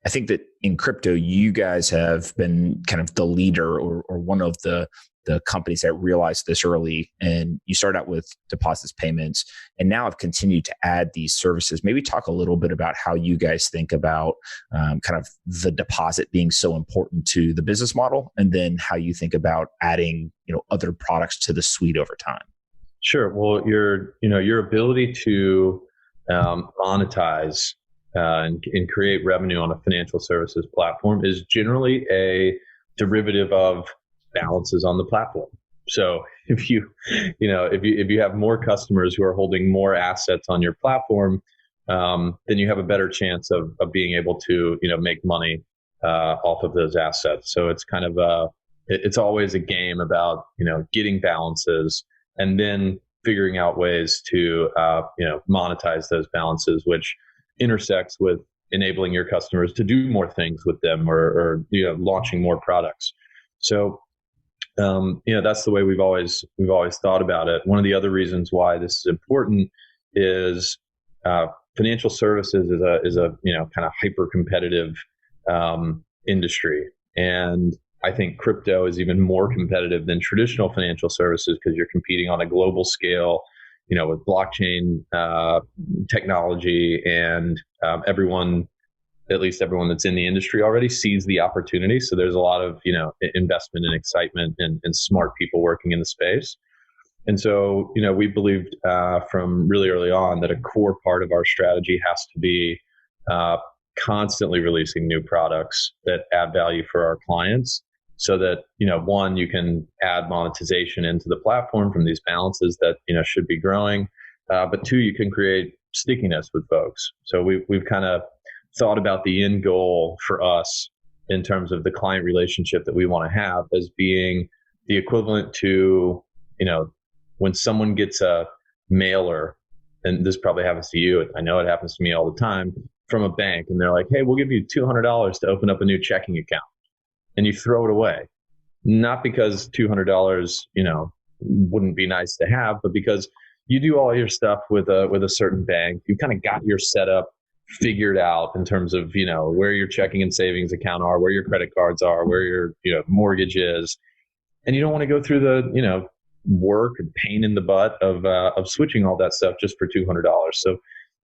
I think that in crypto, you guys have been kind of the leader or one of the companies that realized this early. And you start out with deposits, payments, and now have continued to add these services. Maybe talk a little bit about how you guys think about kind of the deposit being so important to the business model, and then how you think about adding other products to the suite over time. Sure. Well, your ability to monetize and create revenue on a financial services platform is generally a derivative of balances on the platform. So if you have more customers who are holding more assets on your platform, then you have a better chance of being able to make money off of those assets. So it's kind of it's always a game about getting balances and then figuring out ways to monetize those balances, which intersects with enabling your customers to do more things with them or launching more products. So that's the way we've always thought about it. One of the other reasons why this is important is financial services is a kind of hyper competitive industry, and I think crypto is even more competitive than traditional financial services because you're competing on a global scale, with blockchain technology, and at least everyone that's in the industry already sees the opportunity. So there's a lot of investment and excitement and smart people working in the space. And so we believed from really early on that a core part of our strategy has to be constantly releasing new products that add value for our clients, so that one, you can add monetization into the platform from these balances that should be growing, but two, you can create stickiness with folks. So we've kind of thought about the end goal for us in terms of the client relationship that we want to have as being the equivalent to when someone gets a mailer, and this probably happens to you, I know it happens to me all the time, from a bank, and they're like, hey, we'll give you $200 to open up a new checking account. And you throw it away, not because $200, wouldn't be nice to have, but because you do all your stuff with a certain bank. You kind of got your setup figured out in terms of where your checking and savings account are, where your credit cards are, where your mortgage is, and you don't want to go through the work and pain in the butt of switching all that stuff just for $200. So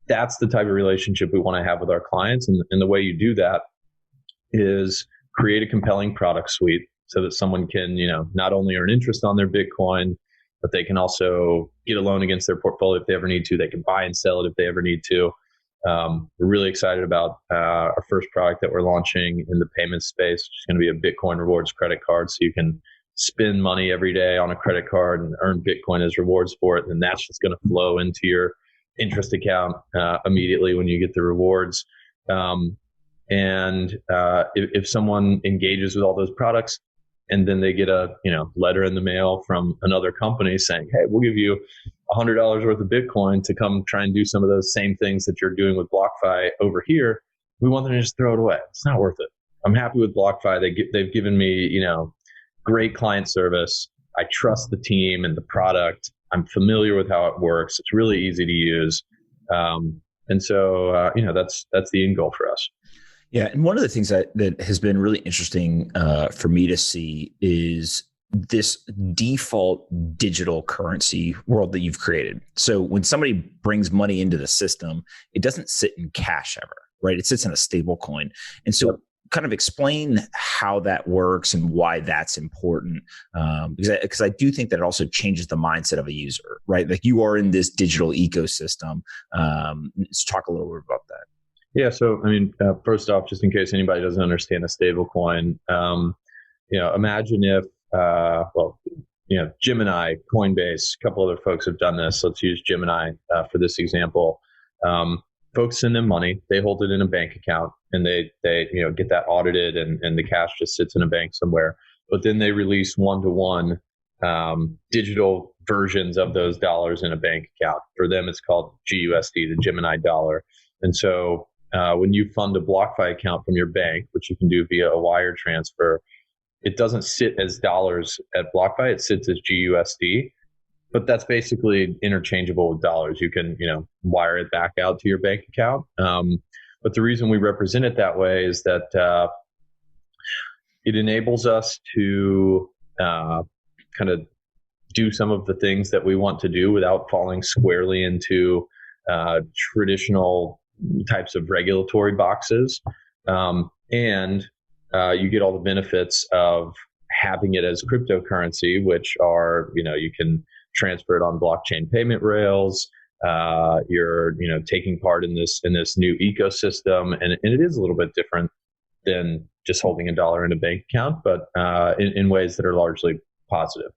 that's the type of relationship we want to have with our clients, and the way you do that is create a compelling product suite so that someone can, not only earn interest on their Bitcoin, but they can also get a loan against their portfolio if they ever need to. They can buy and sell it if they ever need to. We're really excited about our first product that we're launching in the payment space, which is going to be a Bitcoin rewards credit card. So you can spend money every day on a credit card and earn Bitcoin as rewards for it. And that's just going to flow into your interest account immediately when you get the rewards. If someone engages with all those products and then they get a letter in the mail from another company saying, hey, we'll give you $100 worth of Bitcoin to come try and do some of those same things that you're doing with Blockfi over here, we want them to just throw it away. It's not worth it. I'm happy with Blockfi. They've given me great client service. I trust the team and the product. I'm familiar with how it works. It's really easy to use. That's the end goal for us. Yeah, and one of the things that has been really interesting for me to see is this default digital currency world that you've created. So when somebody brings money into the system, it doesn't sit in cash ever, right? It sits in a stable coin. And so kind of explain how that works and why that's important. Because I do think that it also changes the mindset of a user, right? Like you are in this digital ecosystem. Let's talk a little bit about that. Yeah. So, first off, just in case anybody doesn't understand a stable coin, imagine if, Gemini, Coinbase, a couple other folks have done this. Let's use Gemini for this example. Folks send them money, they hold it in a bank account, and they get that audited, and the cash just sits in a bank somewhere. But then they release one-to-one digital versions of those dollars in a bank account. For them, it's called GUSD, the Gemini dollar. And so when you fund a Blockfi account from your bank, which you can do via a wire transfer, it doesn't sit as dollars at Blockfi, it sits as GUSD. But that's basically interchangeable with dollars. You can, wire it back out to your bank account. But the reason we represent it that way is that it enables us to kind of do some of the things that we want to do without falling squarely into traditional types of regulatory boxes. And you get all the benefits of having it as cryptocurrency, which are, you can transfer it on blockchain payment rails. You're, taking part in this new ecosystem, and it is a little bit different than just holding $1 in a bank account, but in ways that are largely positive.